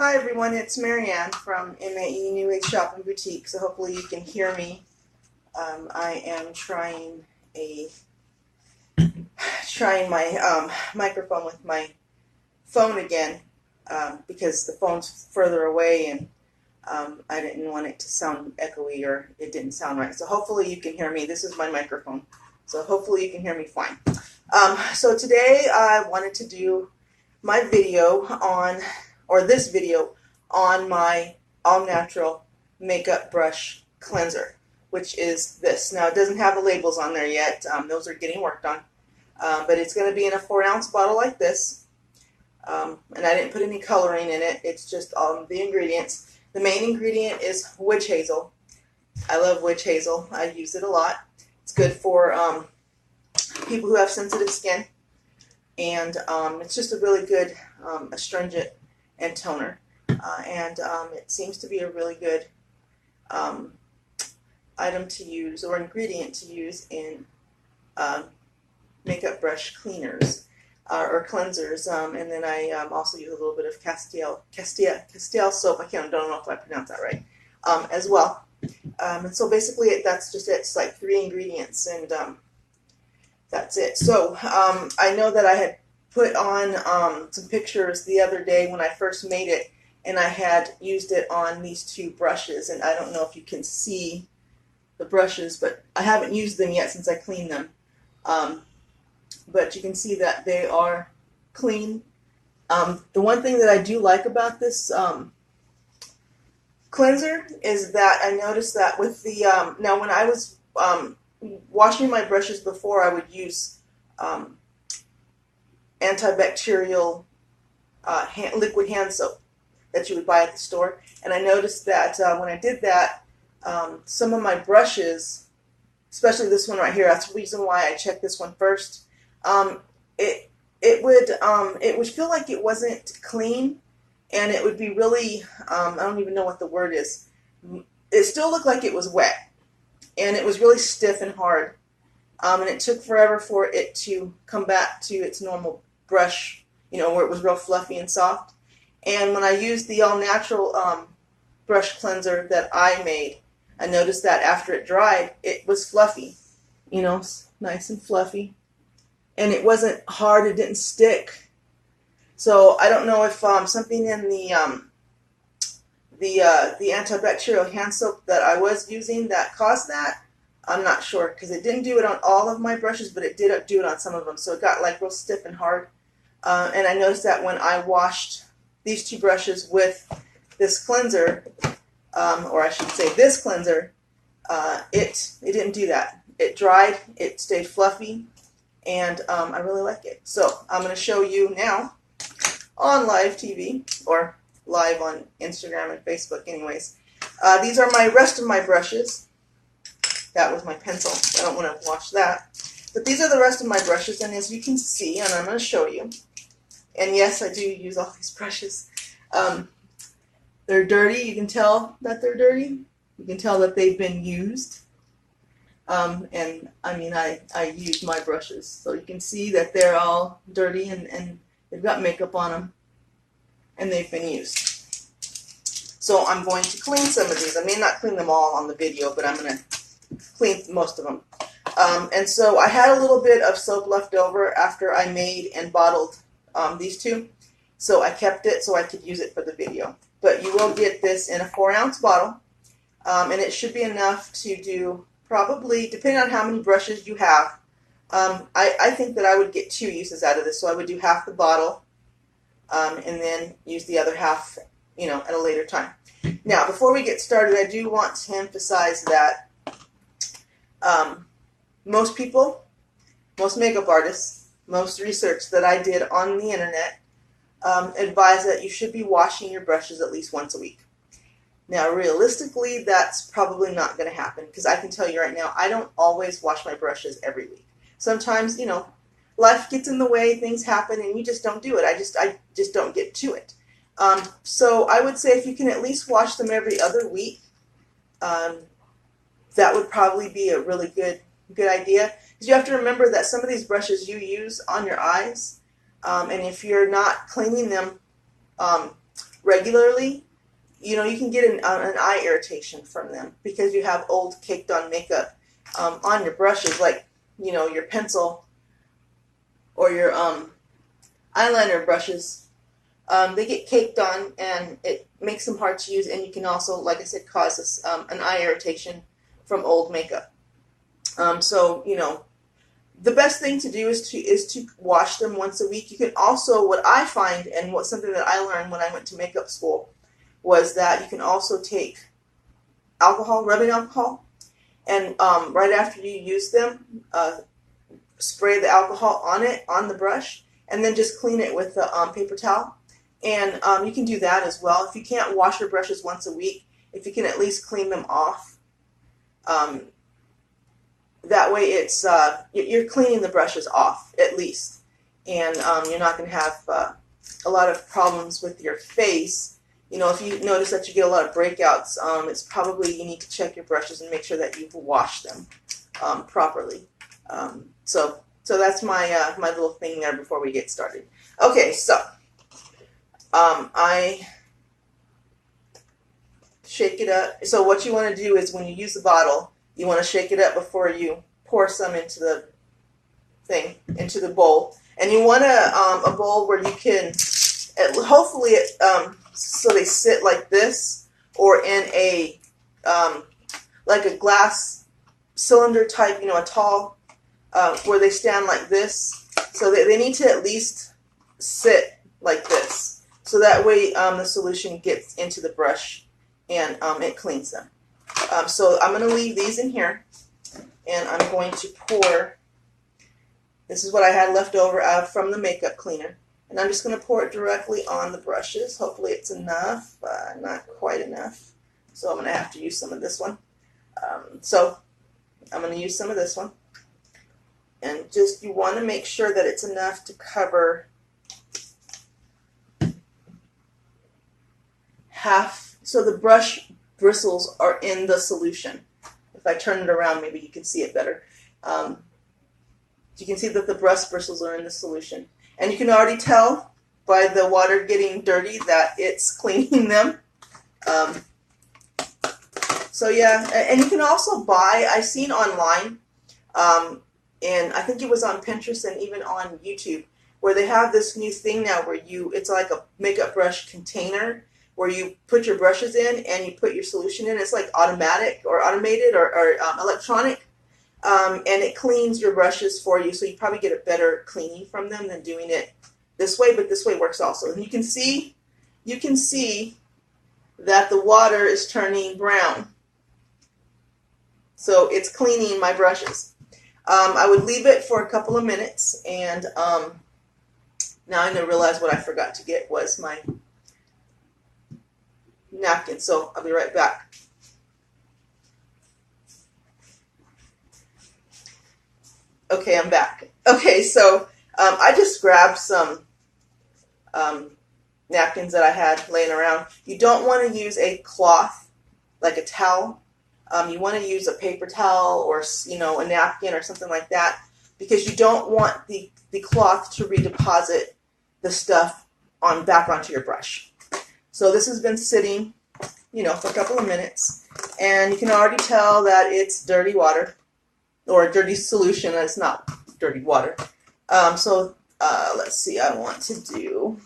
Hi everyone, it's Marianne from MAE New Age Shopping Boutique. So hopefully you can hear me. I am trying my microphone with my phone again because the phone's further away and I didn't want it to sound echoey or it didn't sound right. So hopefully you can hear me. This is my microphone. So hopefully you can hear me fine. So today I wanted to do my video on, or this video on my all natural makeup brush cleanser, which is this. Now it doesn't have the labels on there yet. Those are getting worked on. But it's going to be in a 4-ounce bottle like this. And I didn't put any coloring in it. It's just the ingredients. The main ingredient is witch hazel. I love witch hazel. I use it a lot. It's good for people who have sensitive skin. And it's just a really good astringent and toner. And it seems to be a really good item to use or ingredient to use in makeup brush cleaners or cleansers. And then I also use a little bit of Castile soap. I don't know if I pronounced that right, as well. And so basically that's just it. It's like 3 ingredients and that's it. So I know that I had put on some pictures the other day when I first made it, and I had used it on these 2 brushes, and I don't know if you can see the brushes, but I haven't used them yet since I cleaned them. But you can see that they are clean. The one thing that I do like about this cleanser is that I noticed that with the, now when I was washing my brushes before, I would use antibacterial liquid hand soap that you would buy at the store. And I noticed that when I did that, some of my brushes, especially this one right here, that's the reason why I checked this one first, it would feel like it wasn't clean, and it would be really, I don't even know what the word is. It still looked like it was wet, and it was really stiff and hard. And it took forever for it to come back to its normal brush, where it was real fluffy and soft. And when I used the all-natural brush cleanser that I made, I noticed that after it dried, it was fluffy, nice and fluffy. And it wasn't hard, it didn't stick. So I don't know if something in the antibacterial hand soap that I was using that caused that. I'm not sure, because it didn't do it on all of my brushes, but it did do it on some of them. So it got like real stiff and hard. And I noticed that when I washed these 2 brushes with this cleanser, or I should say this cleanser, it didn't do that. It dried, it stayed fluffy, and I really like it. So I'm going to show you now on live TV, or live on Instagram and Facebook anyways. These are my rest of my brushes. That was my pencil. I don't want to wash that. But these are the rest of my brushes, and as you can see, and I'm going to show you, and yes, I do use all these brushes. They're dirty. You can tell that they're dirty. You can tell that they've been used. And I mean, I use my brushes, so you can see that they're all dirty and they've got makeup on them, and they've been used. So I'm going to clean some of these. I may not clean them all on the video, but I'm going to clean most of them. And so I had a little bit of soap left over after I made and bottled these 2. So I kept it so I could use it for the video. But you will get this in a 4-ounce bottle. And it should be enough to do probably, depending on how many brushes you have. I think that I would get 2 uses out of this. So I would do half the bottle and then use the other half, at a later time. Now, before we get started, I do want to emphasize that most people, most makeup artists, most research that I did on the internet advise that you should be washing your brushes at least once a week. Now, realistically, that's probably not going to happen, because I can tell you right now, I don't always wash my brushes every week. Sometimes, life gets in the way, things happen, and you just don't do it. I just don't get to it. So I would say if you can at least wash them every other week, that would probably be a really good idea. Because you have to remember that some of these brushes you use on your eyes, and if you're not cleaning them regularly, you know, you can get an eye irritation from them because you have old caked on makeup on your brushes, like, you know, your pencil or your eyeliner brushes. They get caked on and it makes them hard to use, and you can also, like I said, cause an eye irritation from old makeup. So, you know, the best thing to do is to wash them once a week. You can also, what I find, and what something that I learned when I went to makeup school, was that you can also take alcohol, rubbing alcohol, and right after you use them, spray the alcohol on the brush, and then just clean it with the paper towel. And you can do that as well. If you can't wash your brushes once a week, if you can at least clean them off, that way it's you're cleaning the brushes off at least, and you're not going to have a lot of problems with your face. You know, if you notice that you get a lot of breakouts, it's probably you need to check your brushes and make sure that you've washed them properly. So that's my my little thing there before we get started. Okay, so I shake it up. So what you want to do is when you use the bottle, you want to shake it up before you pour some into the thing, into the bowl. And you want a bowl where you can, hopefully, so they sit like this, or in a, like a glass cylinder type, you know, a tall, where they stand like this. So they need to at least sit like this. So that way the solution gets into the brush and it cleans them. So I'm going to leave these in here, and I'm going to pour, this is what I had left over from the makeup cleaner, and I'm just going to pour it directly on the brushes. Hopefully it's enough, not quite enough, so I'm going to have to use some of this one. So I'm going to use some of this one, and just you want to make sure that it's enough to cover half, so the brush bristles are in the solution. If I turn it around, maybe you can see it better. You can see that the brush bristles are in the solution. And you can already tell by the water getting dirty that it's cleaning them. So yeah, and you can also buy, I've seen online, and I think it was on Pinterest and even on YouTube, where they have this new thing now where it's like a makeup brush container, where you put your brushes in and you put your solution in. It's like automatic or automated or electronic, and it cleans your brushes for you. So you probably get a better cleaning from them than doing it this way, but this way works also. And you can see that the water is turning brown. So it's cleaning my brushes. I would leave it for a couple of minutes, and now I'm going to realize what I forgot to get was my napkin, so I'll be right back. Okay, I'm back. Okay, so I just grabbed some napkins that I had laying around. You don't want to use a cloth, like a towel. You want to use a paper towel or, you know, a napkin or something like that, because you don't want the cloth to redeposit the stuff back onto your brush. So this has been sitting, you know, for a couple of minutes, and you can already tell that it's dirty water, or a dirty solution, and it's not dirty water. So let's see, I want to do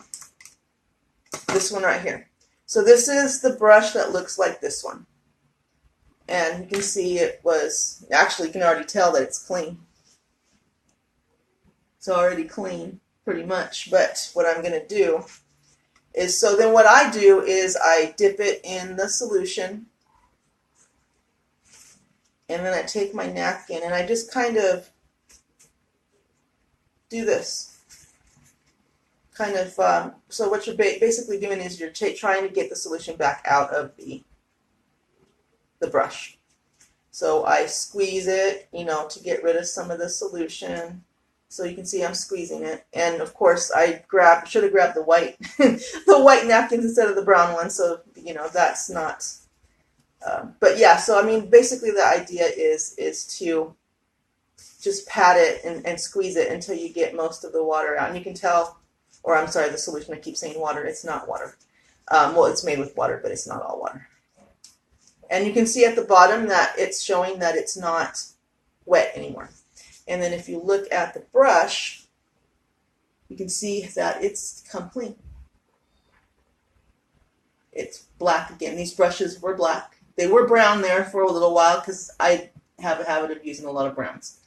this one right here. So this is the brush that looks like this one. And you can see actually you can already tell that it's clean. It's already clean, pretty much. But what I'm going to do is, so then what I do is I dip it in the solution, and then I take my napkin and I just kind of do this. Kind of, so what you're basically doing is you're trying to get the solution back out of the brush. So I squeeze it, you know, to get rid of some of the solution. So you can see I'm squeezing it, and of course I should have grabbed the white the white napkins instead of the brown ones. So you know that's not. But yeah, so I mean, basically the idea is to just pat it and squeeze it until you get most of the water out, and you can tell, or I'm sorry, the solution. I keep saying water. It's not water. Well, it's made with water, but it's not all water. And you can see at the bottom that it's showing that it's not wet anymore. And then if you look at the brush, you can see that it's come clean. It's black again. These brushes were black. They were brown there for a little while because I have a habit of using a lot of browns.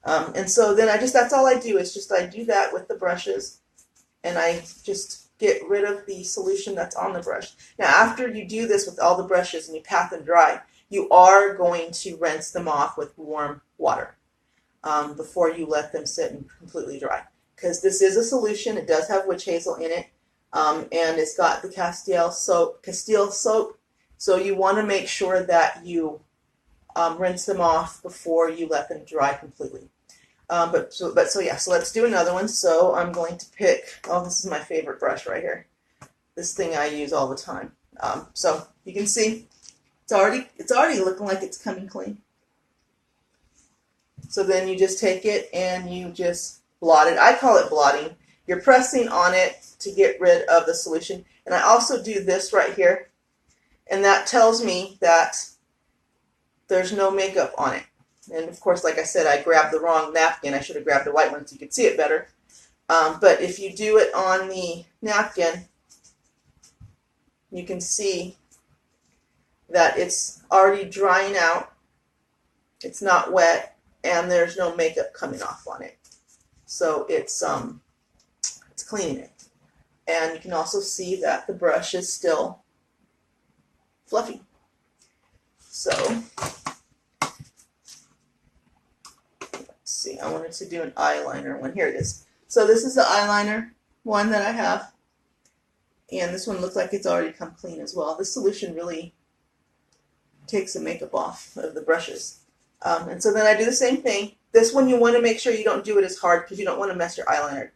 And so then that's all I do is just I do that with the brushes, and I just get rid of the solution that's on the brush. Now after you do this with all the brushes and you pat them dry, you are going to rinse them off with warm water before you let them sit and completely dry. Because this is a solution, it does have witch hazel in it, and it's got the Castile soap, so you want to make sure that you rinse them off before you let them dry completely. So let's do another one. So I'm going to pick, this is my favorite brush right here. This thing I use all the time. So you can see it's already looking like it's coming clean. So then you just take it and you just blot it. I call it blotting. You're pressing on it to get rid of the solution. And I also do this right here, and that tells me that there's no makeup on it. And of course, like I said, I grabbed the wrong napkin. I should have grabbed a white one so you could see it better. But if you do it on the napkin, you can see that it's already drying out. It's not wet, and there's no makeup coming off on it. So it's cleaning it. And you can also see that the brush is still fluffy. So see, I wanted to do an eyeliner one. Here it is. So this is the eyeliner one that I have, and this one looks like it's already come clean as well. This solution really takes the makeup off of the brushes. And so then I do the same thing. This one you want to make sure you don't do it as hard because you don't want to mess your eyeliner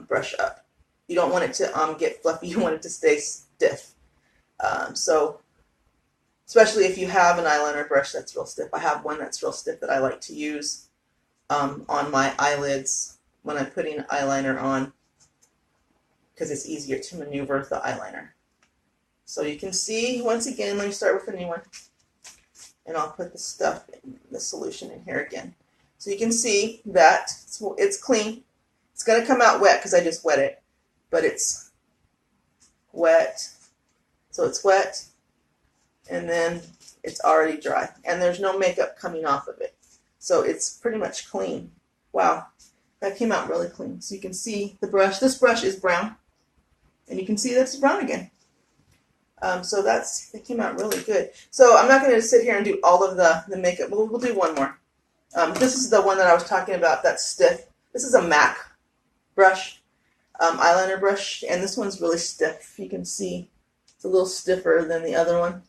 brush up. You don't want it to get fluffy. You want it to stay stiff. So especially if you have an eyeliner brush that's real stiff. I have one that's real stiff that I like to use on my eyelids when I'm putting eyeliner on, because it's easier to maneuver the eyeliner. So you can see, once again, let me start with a new one, and I'll put the solution in here again. So you can see that it's clean. It's going to come out wet because I just wet it, but it's wet. So it's wet, and then it's already dry, and there's no makeup coming off of it. So it's pretty much clean. Wow, that came out really clean. So you can see the brush. This brush is brown, and you can see that it's brown again. So it came out really good. So I'm not going to sit here and do all of the makeup. We'll do one more. This is the one that I was talking about that's stiff. This is a MAC brush, eyeliner brush, and this one's really stiff. You can see it's a little stiffer than the other one.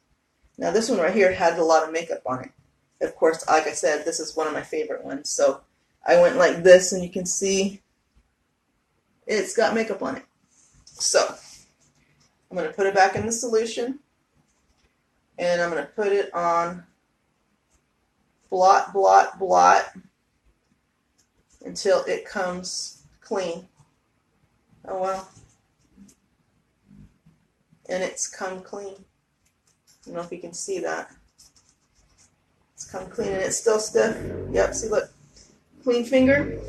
Now this one right here had a lot of makeup on it. Of course, like I said, this is one of my favorite ones. So I went like this, and you can see it's got makeup on it. So I'm going to put it back in the solution, and I'm going to put it on blot, blot, blot until it comes clean. Oh, wow. And it's come clean. I don't know if you can see that. It's come clean, and it's still stiff. Yep, see, look. Clean finger.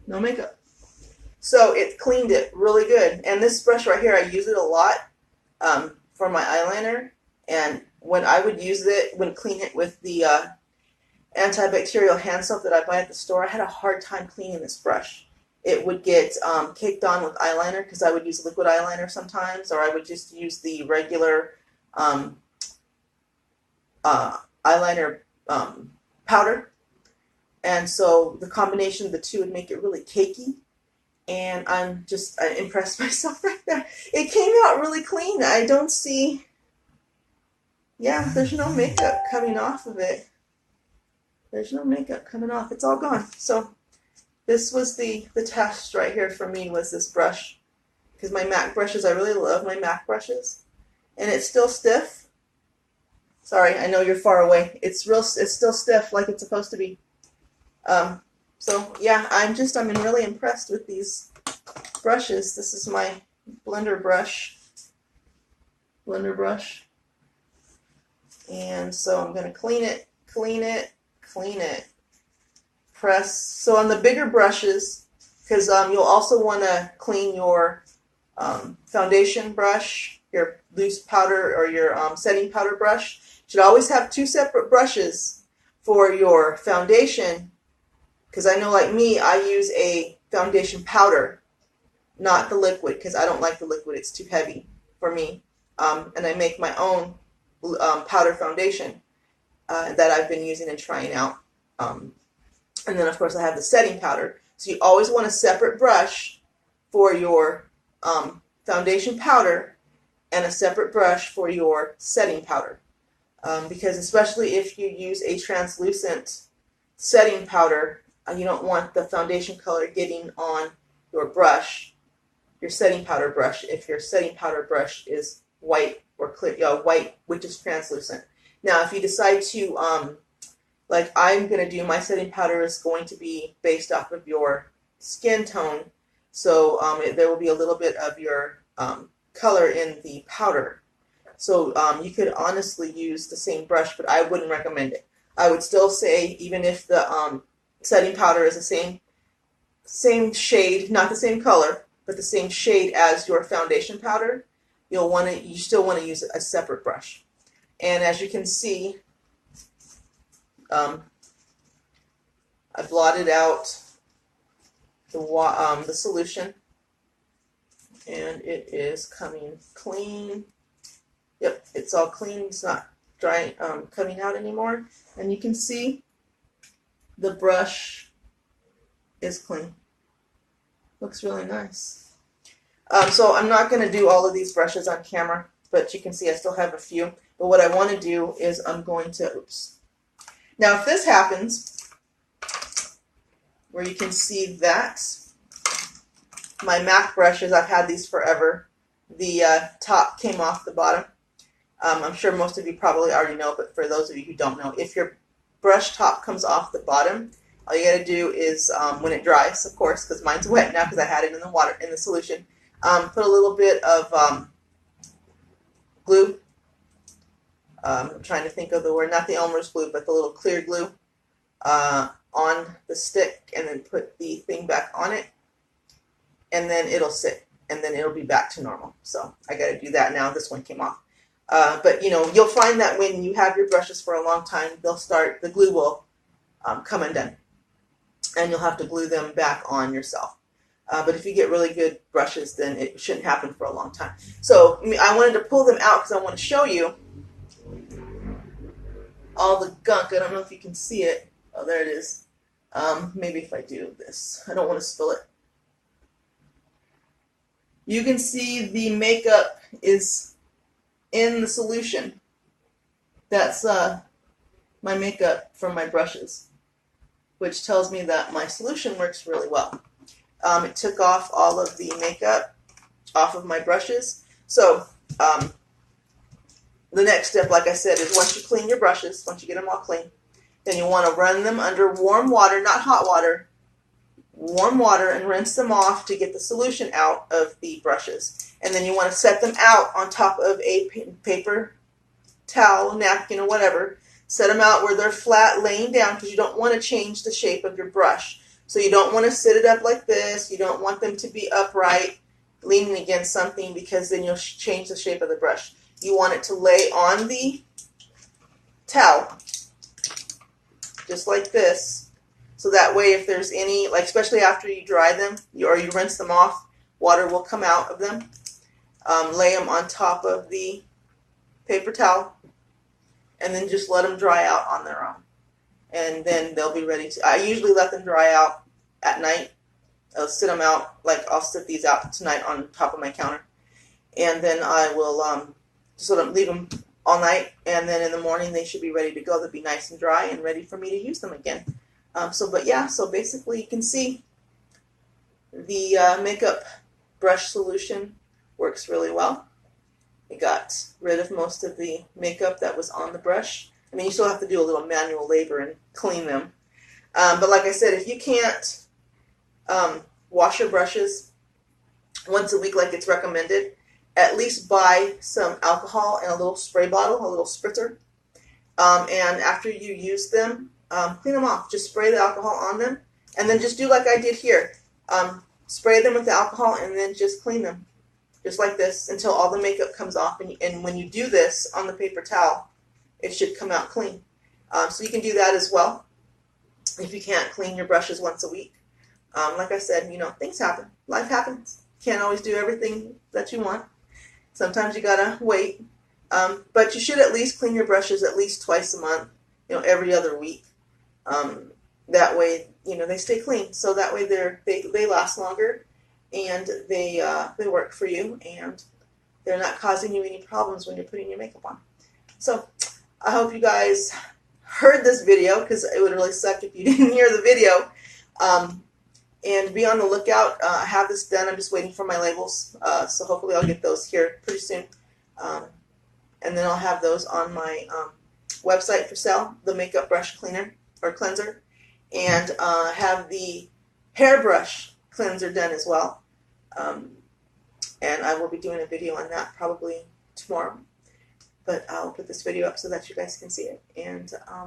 No makeup. So it cleaned it really good. And this brush right here, I use it a lot for my eyeliner. And when I would use it, clean it with the antibacterial hand soap that I buy at the store, I had a hard time cleaning this brush. It would get caked on with eyeliner because I would use liquid eyeliner sometimes, or I would just use the regular eyeliner powder. And so the combination of the two would make it really cakey. And I impressed myself right there. It came out really clean. I don't see, there's no makeup coming off of it. There's no makeup coming off. It's all gone. So this was the test right here for me, was this brush. Because my MAC brushes, I really love my MAC brushes. And it's still stiff. Sorry, I know you're far away. It's still stiff like it's supposed to be. So yeah, I'm really impressed with these brushes. This is my blender brush. And so I'm going to clean it, press. So on the bigger brushes, because you'll also want to clean your foundation brush, your loose powder or your setting powder brush. You should always have two separate brushes for your foundation, because I know, like me, I use a foundation powder, not the liquid, because I don't like the liquid. It's too heavy for me. And I make my own powder foundation that I've been using and trying out. And then, of course, I have the setting powder. So you always want a separate brush for your foundation powder and a separate brush for your setting powder. Because especially if you use a translucent setting powder, you don't want the foundation color getting on your brush, your setting powder brush, if your setting powder brush is white or clear, white, which is translucent. Now, if you decide to, like I'm going to do, my setting powder is going to be based off of your skin tone, so there will be a little bit of your color in the powder. So you could honestly use the same brush, but I wouldn't recommend it. I would still say, even if the setting powder is the same shade, not the same color, but the same shade as your foundation powder, you still want to use a separate brush. And as you can see, I blotted out the solution, and it is coming clean. Yep, it's all clean. It's not dry, coming out anymore. And you can see the brush is clean. Looks really nice. So I'm not going to do all of these brushes on camera, but you can see I still have a few. But what I want to do is I'm going to, Now if this happens, where you can see that, my MAC brushes, I've had these forever. The top came off the bottom. I'm sure most of you probably already know, but for those of you who don't know, if your brush top comes off the bottom, all you got to do is, when it dries, of course, because mine's wet now because I had it in the water, in the solution, put a little bit of glue. I'm trying to think of the word, not the Elmer's glue, but the little clear glue on the stick, and then put the thing back on it, and then it'll sit, and then it'll be back to normal. So I got to do that now. This one came off. But you'll find that when you have your brushes for a long time, the glue will come undone, and you'll have to glue them back on yourself. But if you get really good brushes, then it shouldn't happen for a long time. So I wanted to pull them out because I want to show you all the gunk. I don't know if you can see it. Oh, there it is. Maybe if I do this. I don't want to spill it. You can see the makeup is in the solution. That's my makeup from my brushes, which tells me that my solution works really well. It took off all of the makeup off of my brushes. So the next step, like I said, is once you clean your brushes, once you get them all clean, then you want to run them under warm water, not hot water, warm water, and rinse them off to get the solution out of the brushes. And then you want to set them out on top of a paper towel, napkin, or whatever. Set them out where they're flat, laying down, because you don't want to change the shape of your brush. So you don't want to sit it up like this. You don't want them to be upright, leaning against something, because then you'll change the shape of the brush. You want it to lay on the towel, just like this. So that way, if there's any, like especially after you dry them or you rinse them off, water will come out of them. Lay them on top of the paper towel, and then just let them dry out on their own. And then they'll be ready to, I usually let them dry out at night. I'll sit them out, like I'll sit these out tonight on top of my counter. And then I will sort of leave them all night, and then in the morning they should be ready to go. They'll be nice and dry and ready for me to use them again. So basically you can see the makeup brush solution works really well. It got rid of most of the makeup that was on the brush. I mean, you still have to do a little manual labor and clean them. But like I said, if you can't wash your brushes, once a week like it's recommended, at least buy some alcohol in a little spray bottle, a little spritzer. And after you use them, clean them off. Just spray the alcohol on them, and then just do like I did here. Spray them with the alcohol and then just clean them, just like this, until all the makeup comes off. And when you do this on the paper towel, it should come out clean. So you can do that as well if you can't clean your brushes once a week. Like I said, things happen. Life happens. Can't always do everything that you want. Sometimes you gotta wait. But you should at least clean your brushes at least twice a month, every other week. That way, they stay clean. So that way they last longer, and they work for you, and they're not causing you any problems when you're putting your makeup on. So I hope you guys heard this video, because it would really suck if you didn't hear the video. And be on the lookout. I have this done. I'm just waiting for my labels. So hopefully I'll get those here pretty soon. And then I'll have those on my website for sale, the makeup brush cleaner or cleanser, and have the hairbrush cleanser done as well. And I will be doing a video on that probably tomorrow. But I'll put this video up so that you guys can see it. And I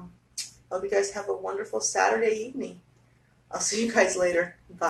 hope you guys have a wonderful Saturday evening. I'll see you guys later. Bye.